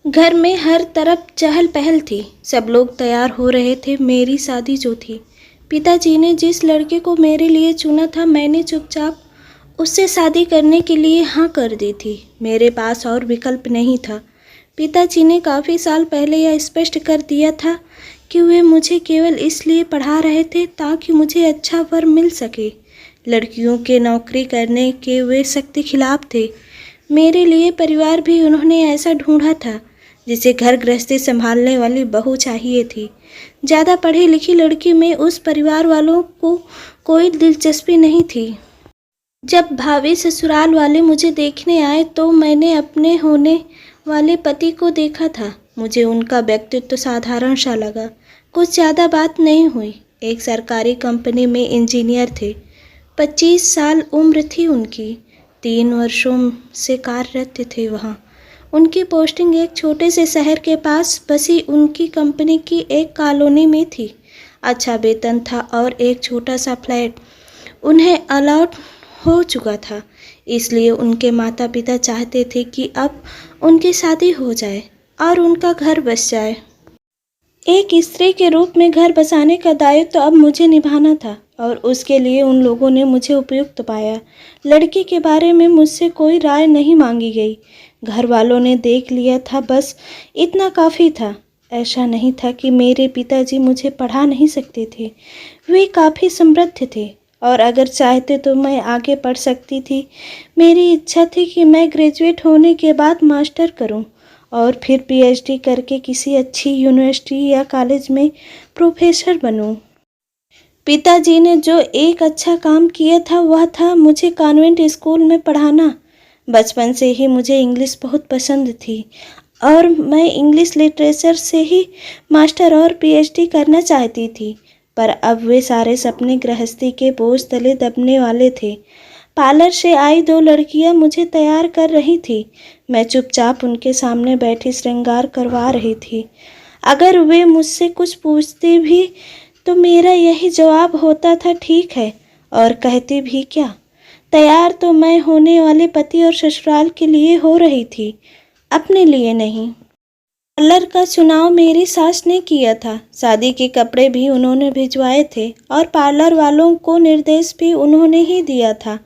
घर में हर तरफ चहल पहल थी। सब लोग तैयार हो रहे थे मेरी शादी जो थी। पिताजी ने जिस लड़के को मेरे लिए चुना था, मैंने चुपचाप उससे शादी करने के लिए हाँ कर दी थी। मेरे पास और विकल्प नहीं था। पिताजी ने काफ़ी साल पहले यह स्पष्ट कर दिया था कि वे मुझे केवल इसलिए पढ़ा रहे थे ताकि मुझे अच्छा वर मिल सके। लड़कियों के नौकरी करने के वे सख्त खिलाफ थे। मेरे लिए परिवार भी उन्होंने ऐसा ढूंढा था जिसे घर गृहस्थी संभालने वाली बहू चाहिए थी। ज़्यादा पढ़ी लिखी लड़की में उस परिवार वालों को कोई दिलचस्पी नहीं थी। जब भाभी ससुराल वाले मुझे देखने आए तो मैंने अपने होने वाले पति को देखा था। मुझे उनका व्यक्तित्व साधारण सा लगा। कुछ ज़्यादा बात नहीं हुई। एक सरकारी कंपनी में इंजीनियर थे। 25 साल उम्र थी उनकी। 3 वर्षों से कार्यरत थे वहाँ। उनकी पोस्टिंग एक छोटे से शहर के पास बसी उनकी कंपनी की एक कॉलोनी में थी। अच्छा वेतन था और एक छोटा सा फ्लैट उन्हें अलॉट हो चुका था। इसलिए उनके माता पिता चाहते थे कि अब उनकी शादी हो जाए और उनका घर बस जाए। एक स्त्री के रूप में घर बसाने का दायित्व तो अब मुझे निभाना था और उसके लिए उन लोगों ने मुझे उपयुक्त पाया। लड़की के बारे में मुझसे कोई राय नहीं मांगी गई। घर वालों ने देख लिया था, बस इतना काफ़ी था। ऐसा नहीं था कि मेरे पिताजी मुझे पढ़ा नहीं सकते थे। वे काफ़ी समृद्ध थे और अगर चाहते तो मैं आगे पढ़ सकती थी। मेरी इच्छा थी कि मैं ग्रेजुएट होने के बाद मास्टर करूं और फिर पीएचडी करके किसी अच्छी यूनिवर्सिटी या कॉलेज में प्रोफेसर बनूं। पिताजी ने जो एक अच्छा काम किया था वह था मुझे कॉन्वेंट स्कूल में पढ़ाना। बचपन से ही मुझे इंग्लिश बहुत पसंद थी और मैं इंग्लिश लिटरेचर से ही मास्टर और पीएचडी करना चाहती थी। पर अब वे सारे सपने गृहस्थी के बोझ तले दबने वाले थे। पार्लर से आई 2 लड़कियां मुझे तैयार कर रही थी। मैं चुपचाप उनके सामने बैठी श्रृंगार करवा रही थी। अगर वे मुझसे कुछ पूछती भी तो मेरा यही जवाब होता था, ठीक है, और कहती भी क्या। तैयार तो मैं होने वाले पति और ससुराल के लिए हो रही थी, अपने लिए नहीं। पार्लर का चुनाव मेरी सास ने किया था। शादी के कपड़े भी उन्होंने भिजवाए थे और पार्लर वालों को निर्देश भी उन्होंने ही दिया था।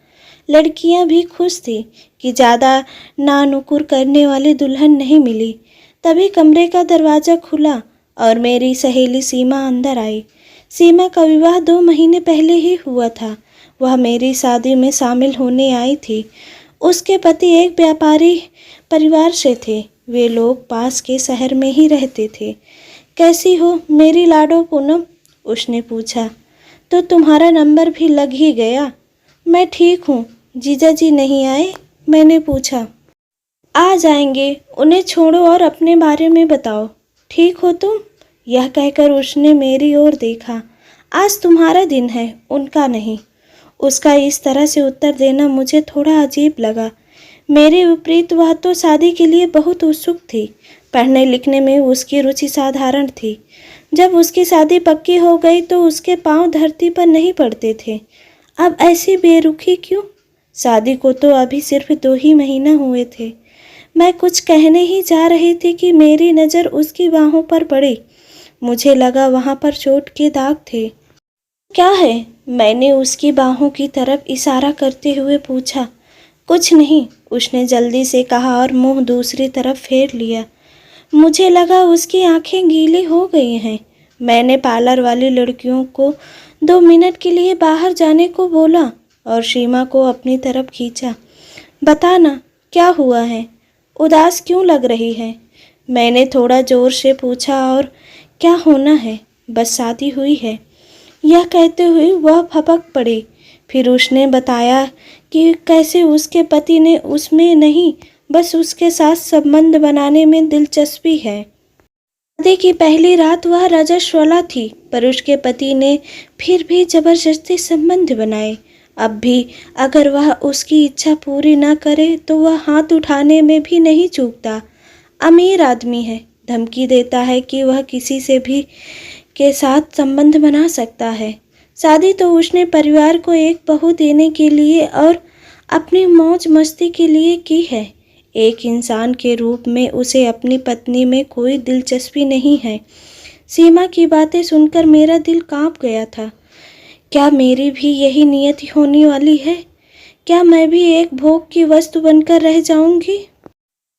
लड़कियां भी खुश थी कि ज़्यादा नानुकुर करने वाली दुल्हन नहीं मिली। तभी कमरे का दरवाज़ा खुला और मेरी सहेली सीमा अंदर आई। सीमा का विवाह 2 महीने पहले ही हुआ था। वह मेरी शादी में शामिल होने आई थी। उसके पति एक व्यापारी परिवार से थे। वे लोग पास के शहर में ही रहते थे। कैसी हो मेरी लाडो पूनम, उसने पूछा। तो तुम्हारा नंबर भी लग ही गया। मैं ठीक हूँ। जीजा जी नहीं आए? मैंने पूछा। आ जाएंगे, उन्हें छोड़ो और अपने बारे में बताओ। ठीक हो तुम? यह कहकर उसने मेरी ओर देखा। आज तुम्हारा दिन है, उनका नहीं। उसका इस तरह से उत्तर देना मुझे थोड़ा अजीब लगा। मेरे विपरीत वह तो शादी के लिए बहुत उत्सुक थी। पढ़ने लिखने में उसकी रुचि साधारण थी। जब उसकी शादी पक्की हो गई तो उसके पांव धरती पर नहीं पड़ते थे। अब ऐसी बेरुखी क्यों? शादी को तो अभी सिर्फ 2 ही महीना हुए थे। मैं कुछ कहने ही जा रही थी कि मेरी नज़र उसकी बाहों पर पड़ी। मुझे लगा वहाँ पर चोट के दाग थे। क्या है? मैंने उसकी बाहों की तरफ इशारा करते हुए पूछा। कुछ नहीं, उसने जल्दी से कहा और मुंह दूसरी तरफ फेर लिया। मुझे लगा उसकी आंखें गीली हो गई हैं। मैंने पार्लर वाली लड़कियों को 2 मिनट के लिए बाहर जाने को बोला और सीमा को अपनी तरफ खींचा। बताना, क्या हुआ है? उदास क्यों लग रही है? मैंने थोड़ा जोर से पूछा। और क्या होना है, बस शादी हुई है। यह कहते हुए वह फपक पड़ी। फिर उसने बताया कि कैसे उसके पति ने उसमें नहीं, बस उसके साथ संबंध बनाने में दिलचस्पी है। शादी की पहली रात वह रजस्वला थी, पर उसके पति ने फिर भी जबरदस्ती संबंध बनाए। अब भी अगर वह उसकी इच्छा पूरी न करे तो वह हाथ उठाने में भी नहीं चूकता। अमीर आदमी है, धमकी देता है कि वह किसी से भी के साथ संबंध बना सकता है। शादी तो उसने परिवार को एक बहू देने के लिए और अपनी मौज मस्ती के लिए की है। एक इंसान के रूप में उसे अपनी पत्नी में कोई दिलचस्पी नहीं है। सीमा की बातें सुनकर मेरा दिल कांप गया था। क्या मेरी भी यही नियति होने वाली है? क्या मैं भी एक भोग की वस्तु बनकर रह जाऊंगी?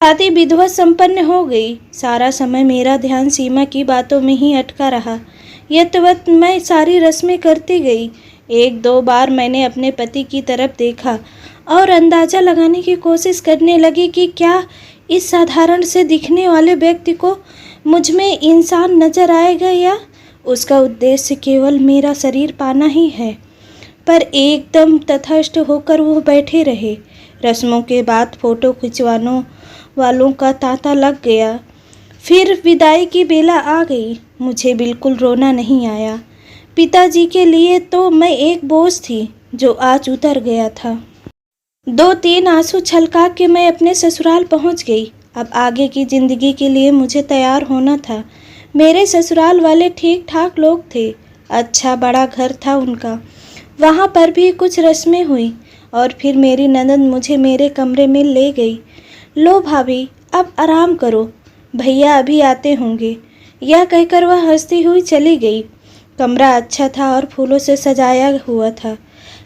शादी विधिवत संपन्न हो गई। सारा समय मेरा ध्यान सीमा की बातों में ही अटका रहा। यथवत मैं सारी रस्में करती गई। एक दो बार मैंने अपने पति की तरफ देखा और अंदाज़ा लगाने की कोशिश करने लगी कि क्या इस साधारण से दिखने वाले व्यक्ति को मुझ में इंसान नजर आएगा या उसका उद्देश्य केवल मेरा शरीर पाना ही है। पर एकदम तटस्थ होकर वो बैठे रहे। रस्मों के बाद फोटो खिंचवाने वालों का तांता लग गया। फिर विदाई की बेला आ गई। मुझे बिल्कुल रोना नहीं आया। पिताजी के लिए तो मैं एक बोझ थी जो आज उतर गया था। 2-3 आंसू छलका के मैं अपने ससुराल पहुंच गई। अब आगे की ज़िंदगी के लिए मुझे तैयार होना था। मेरे ससुराल वाले ठीक ठाक लोग थे। अच्छा बड़ा घर था उनका। वहाँ पर भी कुछ रस्में हुई और फिर मेरी ननद मुझे मेरे कमरे में ले गई। लो भाभी, अब आराम करो, भैया अभी आते होंगे। यह कहकर वह हंसती हुई चली गई। कमरा अच्छा था और फूलों से सजाया हुआ था।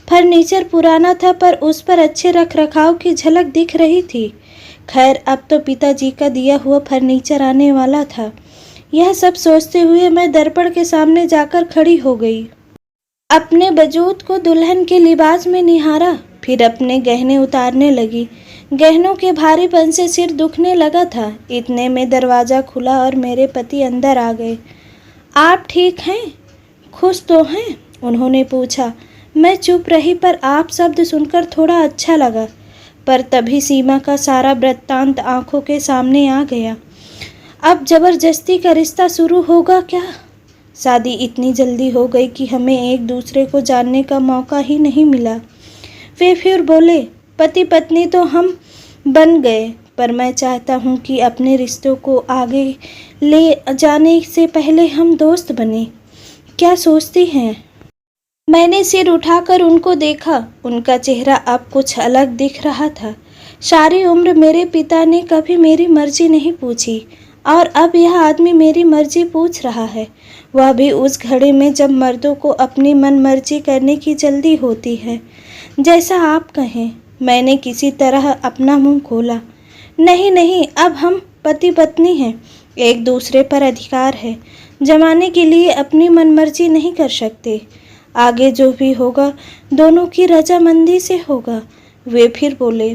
फर्नीचर पुराना था पर उस पर अच्छे रखरखाव की झलक दिख रही थी। खैर अब तो पिताजी का दिया हुआ फर्नीचर आने वाला था। यह सब सोचते हुए मैं दर्पण के सामने जाकर खड़ी हो गई। अपने वजूद को दुल्हन के लिबास में निहारा, फिर अपने गहने उतारने लगी। गहनों के भारीपन से सिर दुखने लगा था। इतने में दरवाज़ा खुला और मेरे पति अंदर आ गए। आप ठीक हैं? खुश तो हैं? उन्होंने पूछा। मैं चुप रही पर आप शब्द सुनकर थोड़ा अच्छा लगा। पर तभी सीमा का सारा वृत्तांत आंखों के सामने आ गया। अब जबरदस्ती का रिश्ता शुरू होगा क्या? शादी इतनी जल्दी हो गई कि हमें एक दूसरे को जानने का मौका ही नहीं मिला। वे फिर बोले, पति पत्नी तो हम बन गए, पर मैं चाहता हूँ कि अपने रिश्तों को आगे ले जाने से पहले हम दोस्त बने। क्या सोचती हैं? मैंने सिर उठाकर उनको देखा। उनका चेहरा अब कुछ अलग दिख रहा था। सारी उम्र मेरे पिता ने कभी मेरी मर्जी नहीं पूछी और अब यह आदमी मेरी मर्जी पूछ रहा है, वह भी उस घड़ी में जब मर्दों को अपनी मन मर्जी करने की जल्दी होती है। जैसा आप कहें। मैंने किसी तरह अपना मुंह खोला। नहीं नहीं, अब हम पति पत्नी हैं। एक दूसरे पर अधिकार है। जमाने के लिए अपनी मनमर्जी नहीं कर सकते। आगे जो भी होगा दोनों की रजामंदी से होगा। वे फिर बोले,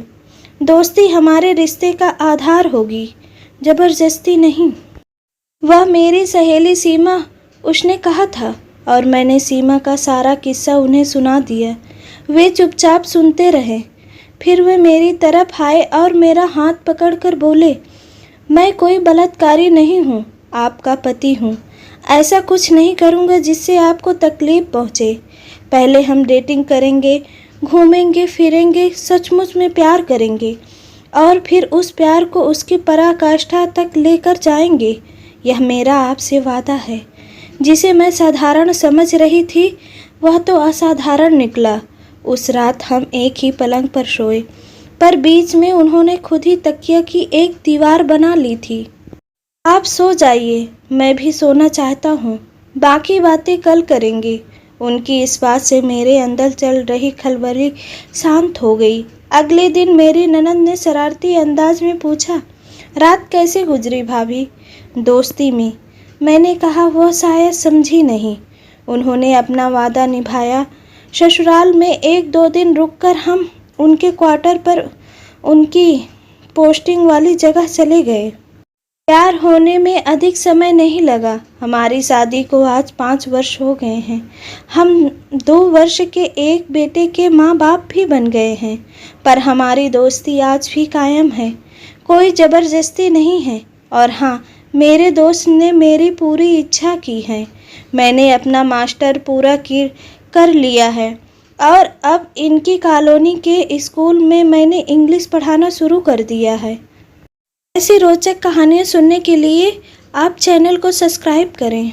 दोस्ती हमारे रिश्ते का आधार होगी, जबरदस्ती नहीं। वह मेरी सहेली सीमा, उसने कहा था और मैंने सीमा का सारा किस्सा उन्हें सुना दिया। वे चुपचाप सुनते रहे। फिर वे मेरी तरफ आए और मेरा हाथ पकड़कर बोले, मैं कोई बलात्कारी नहीं हूँ, आपका पति हूँ। ऐसा कुछ नहीं करूँगा जिससे आपको तकलीफ पहुँचे। पहले हम डेटिंग करेंगे, घूमेंगे फिरेंगे, सचमुच में प्यार करेंगे और फिर उस प्यार को उसकी पराकाष्ठा तक लेकर जाएंगे। यह मेरा आपसे वादा है। जिसे मैं साधारण समझ रही थी वह तो असाधारण निकला। उस रात हम एक ही पलंग पर सोए, पर बीच में उन्होंने खुद ही तकिया की एक दीवार बना ली थी। आप सो जाइए, मैं भी सोना चाहता हूँ, बाकी बातें कल करेंगे। उनकी इस बात से मेरे अंदर चल रही खलबली शांत हो गई। अगले दिन मेरी ननद ने शरारती अंदाज में पूछा, रात कैसे गुजरी भाभी? दोस्ती में, मैंने कहा। वह शायद समझी नहीं। उन्होंने अपना वादा निभाया। ससुराल में 1-2 दिन रुककर हम उनके क्वार्टर पर उनकी पोस्टिंग वाली जगह चले गए। प्यार होने में अधिक समय नहीं लगा। हमारी शादी को आज 5 वर्ष हो गए हैं। हम 2 वर्ष के एक बेटे के माँ बाप भी बन गए हैं, पर हमारी दोस्ती आज भी कायम है। कोई ज़बरदस्ती नहीं है। और हाँ, मेरे दोस्त ने मेरी पूरी इच्छा की है। मैंने अपना मास्टर पूरा कर लिया है और अब इनकी कॉलोनी के स्कूल में मैंने इंग्लिश पढ़ाना शुरू कर दिया है। ऐसी रोचक कहानियाँ सुनने के लिए आप चैनल को सब्सक्राइब करें।